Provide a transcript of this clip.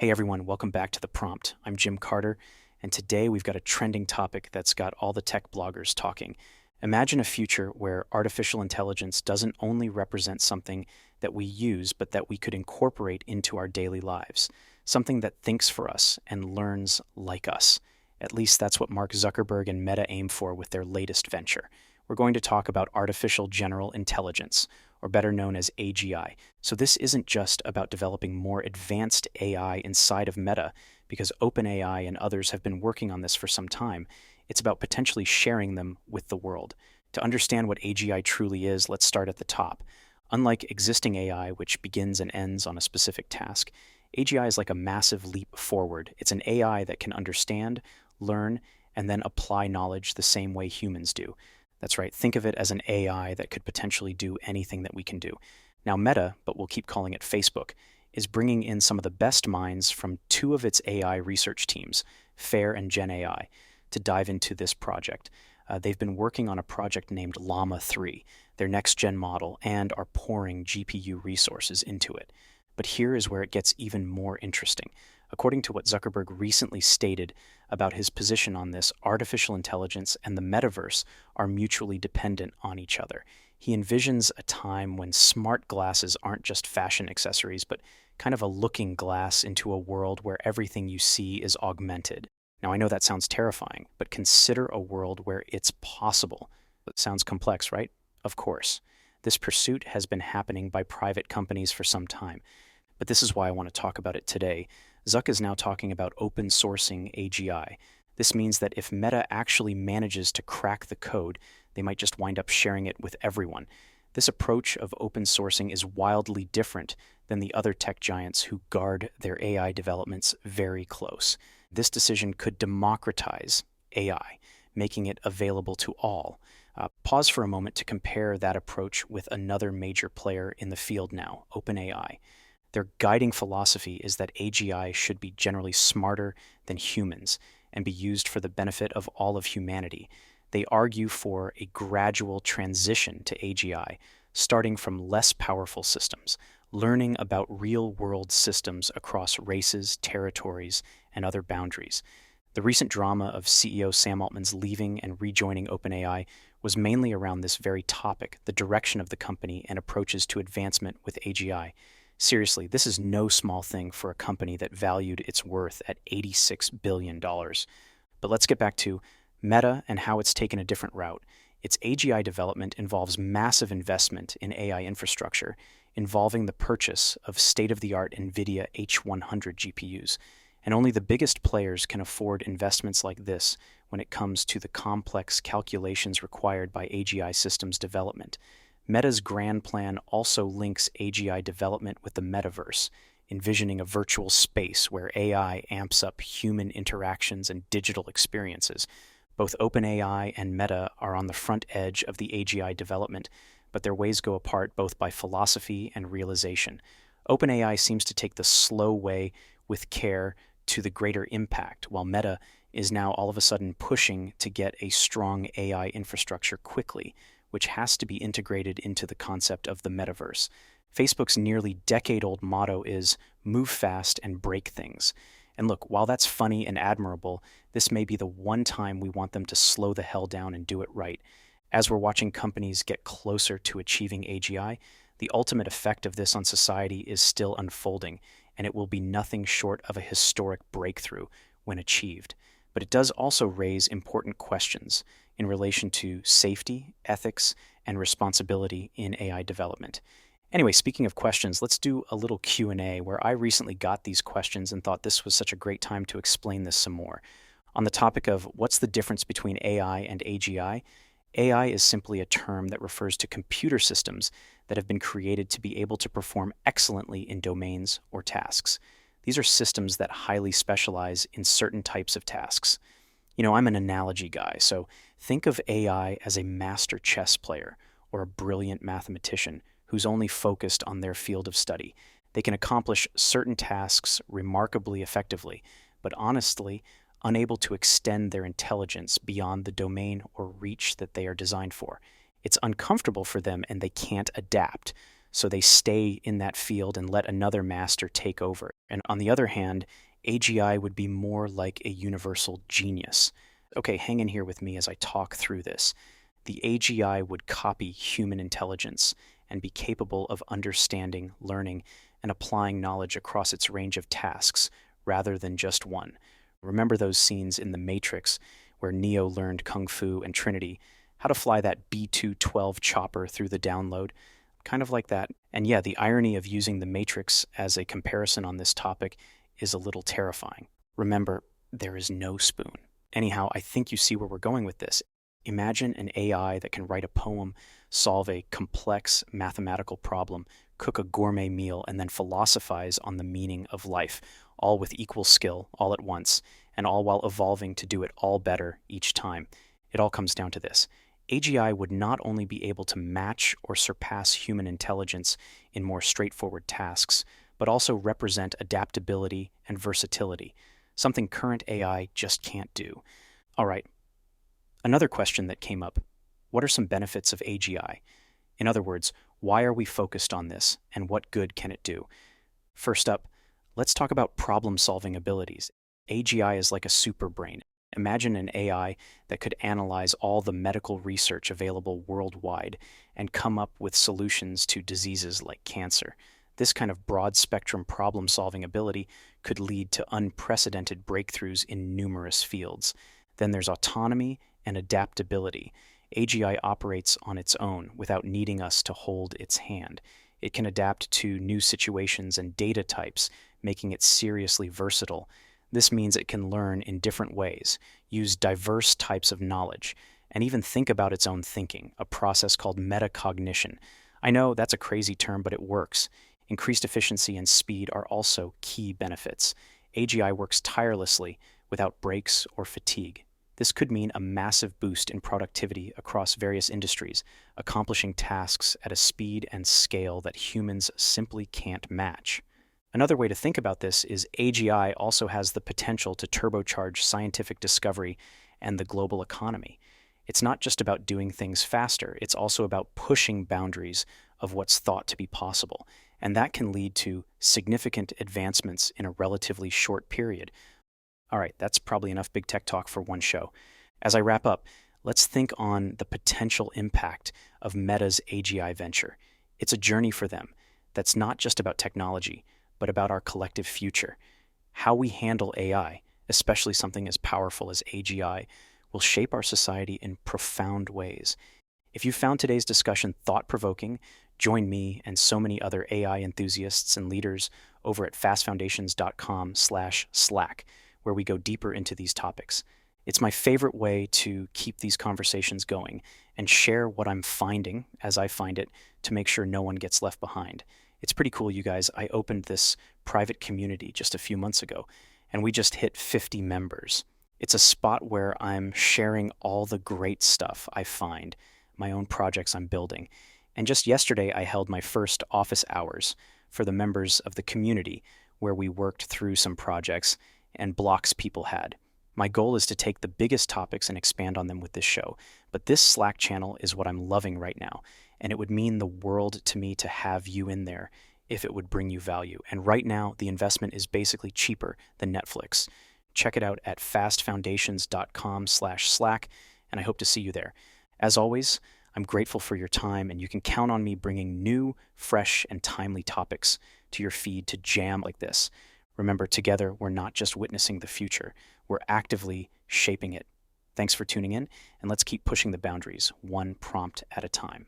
Hey everyone, welcome back to The Prompt. I'm Jim Carter, and today we've got a trending topic that's got all the tech bloggers talking. Imagine a future where artificial intelligence doesn't only represent something that we use, but that we could incorporate into our daily lives. Something that thinks for us and learns like us. At least that's what Mark Zuckerberg and Meta aim for with their latest venture. We're going to talk about artificial general intelligence, or better known as AGI. So this isn't just about developing more advanced AI inside of Meta, because OpenAI and others have been working on this for some time. It's about potentially sharing them with the world. To understand what AGI truly is, let's start at the top. Unlike existing AI, which begins and ends on a specific task, AGI is like a massive leap forward. It's an AI that can understand, learn, and then apply knowledge the same way humans do. That's right, think of it as an AI that could potentially do anything that we can do. Now Meta, but we'll keep calling it Facebook, is bringing in some of the best minds from two of its AI research teams, FAIR and Gen AI, to dive into this project. They've been working on a project named Llama 3, their next-gen model, and are pouring GPU resources into it. But here is where it gets even more interesting. According to what Zuckerberg recently stated about his position on this, artificial intelligence and the metaverse are mutually dependent on each other. He envisions a time when smart glasses aren't just fashion accessories, but kind of a looking glass into a world where everything you see is augmented. Now, I know that sounds terrifying, but consider a world where it's possible. It sounds complex, right? Of course. This pursuit has been happening by private companies for some time. But this is why I want to talk about it today. Zuck is now talking about open sourcing AGI. This means that if Meta actually manages to crack the code, they might just wind up sharing it with everyone. This approach of open sourcing is wildly different than the other tech giants who guard their AI developments very close. This decision could democratize AI, making it available to all. Pause for a moment to compare that approach with another major player in the field now, OpenAI. Their guiding philosophy is that AGI should be generally smarter than humans and be used for the benefit of all of humanity. They argue for a gradual transition to AGI, starting from less powerful systems, learning about real-world systems across races, territories, and other boundaries. The recent drama of CEO Sam Altman's leaving and rejoining OpenAI was mainly around this very topic, the direction of the company and approaches to advancement with AGI. Seriously, this is no small thing for a company that valued its worth at $86 billion. But let's get back to Meta and how it's taken a different route. Its AGI development involves massive investment in AI infrastructure, involving the purchase of state-of-the-art NVIDIA H100 GPUs. And only the biggest players can afford investments like this when it comes to the complex calculations required by AGI systems development. Meta's grand plan also links AGI development with the metaverse, envisioning a virtual space where AI amps up human interactions and digital experiences. Both OpenAI and Meta are on the front edge of the AGI development, but their ways go apart both by philosophy and realization. OpenAI seems to take the slow way with care to the greater impact, while Meta is now all of a sudden pushing to get a strong AI infrastructure quickly, which has to be integrated into the concept of the metaverse. Facebook's nearly decade-old motto is move fast and break things. And look, while that's funny and admirable, this may be the one time we want them to slow the hell down and do it right. As we're watching companies get closer to achieving AGI, the ultimate effect of this on society is still unfolding, and it will be nothing short of a historic breakthrough when achieved. But it does also raise important questions in relation to safety, ethics, and responsibility in AI development. Anyway, speaking of questions, let's do a little Q&A where I recently got these questions and thought this was such a great time to explain this some more. On the topic of what's the difference between AI and AGI, AI is simply a term that refers to computer systems that have been created to be able to perform excellently in domains or tasks. These are systems that highly specialize in certain types of tasks. You know, I'm an analogy guy, so think of AI as a master chess player or a brilliant mathematician who's only focused on their field of study. They can accomplish certain tasks remarkably effectively, but honestly, unable to extend their intelligence beyond the domain or reach that they are designed for. It's uncomfortable for them and they can't adapt. so they stay in that field and let another master take over. And on the other hand, AGI would be more like a universal genius. Okay, hang in here with me as I talk through this. The AGI would copy human intelligence and be capable of understanding, learning, and applying knowledge across its range of tasks rather than just one. Remember those scenes in The Matrix where Neo learned Kung Fu and Trinity how to fly that B-212 chopper through the download? Kind of like that. And yeah, the irony of using The Matrix as a comparison on this topic is a little terrifying. Remember, there is no spoon. Anyhow, I think you see where we're going with this. Imagine an AI that can write a poem, solve a complex mathematical problem, cook a gourmet meal, and then philosophize on the meaning of life, all with equal skill, all at once, and all while evolving to do it all better each time. It all comes down to this. AGI would not only be able to match or surpass human intelligence in more straightforward tasks, but also represent adaptability and versatility, something current AI just can't do. All right, another question that came up: what are some benefits of AGI? In other words, why are we focused on this, and what good can it do? First up, let's talk about problem-solving abilities. AGI is like a super brain. Imagine an AI that could analyze all the medical research available worldwide and come up with solutions to diseases like cancer. This kind of broad-spectrum problem-solving ability could lead to unprecedented breakthroughs in numerous fields. Then there's autonomy and adaptability. AGI operates on its own without needing us to hold its hand. It can adapt to new situations and data types, making it seriously versatile. This means it can learn in different ways, use diverse types of knowledge, and even think about its own thinking, a process called metacognition. I know that's a crazy term, but it works. Increased efficiency and speed are also key benefits. AGI works tirelessly without breaks or fatigue. This could mean a massive boost in productivity across various industries, accomplishing tasks at a speed and scale that humans simply can't match. Another way to think about this is AGI also has the potential to turbocharge scientific discovery and the global economy. It's not just about doing things faster, it's also about pushing boundaries of what's thought to be possible, and that can lead to significant advancements in a relatively short period. All right, that's probably enough big tech talk for one show. As I wrap up, let's think on the potential impact of Meta's AGI venture. It's a journey for them that's not just about technology, but about our collective future. How we handle AI, especially something as powerful as AGI, will shape our society in profound ways. If you found today's discussion thought-provoking, join me and so many other AI enthusiasts and leaders over at fastfoundations.com/Slack, where we go deeper into these topics. It's my favorite way to keep these conversations going and share what I'm finding as I find it to make sure no one gets left behind. It's pretty cool, you guys. I opened this private community just a few months ago, and we just hit 50 members. It's a spot where I'm sharing all the great stuff I find, my own projects I'm building. And just yesterday, I held my first office hours for the members of the community, where we worked through some projects and blocks people had. My goal is to take the biggest topics and expand on them with this show, but this Slack channel is what I'm loving right now, and it would mean the world to me to have you in there if it would bring you value. And right now, the investment is basically cheaper than Netflix. Check it out at fastfoundations.com/Slack, and I hope to see you there. As always, I'm grateful for your time, and you can count on me bringing new, fresh, and timely topics to your feed to jam like this. Remember, together, we're not just witnessing the future, we're actively shaping it. Thanks for tuning in, and let's keep pushing the boundaries, one prompt at a time.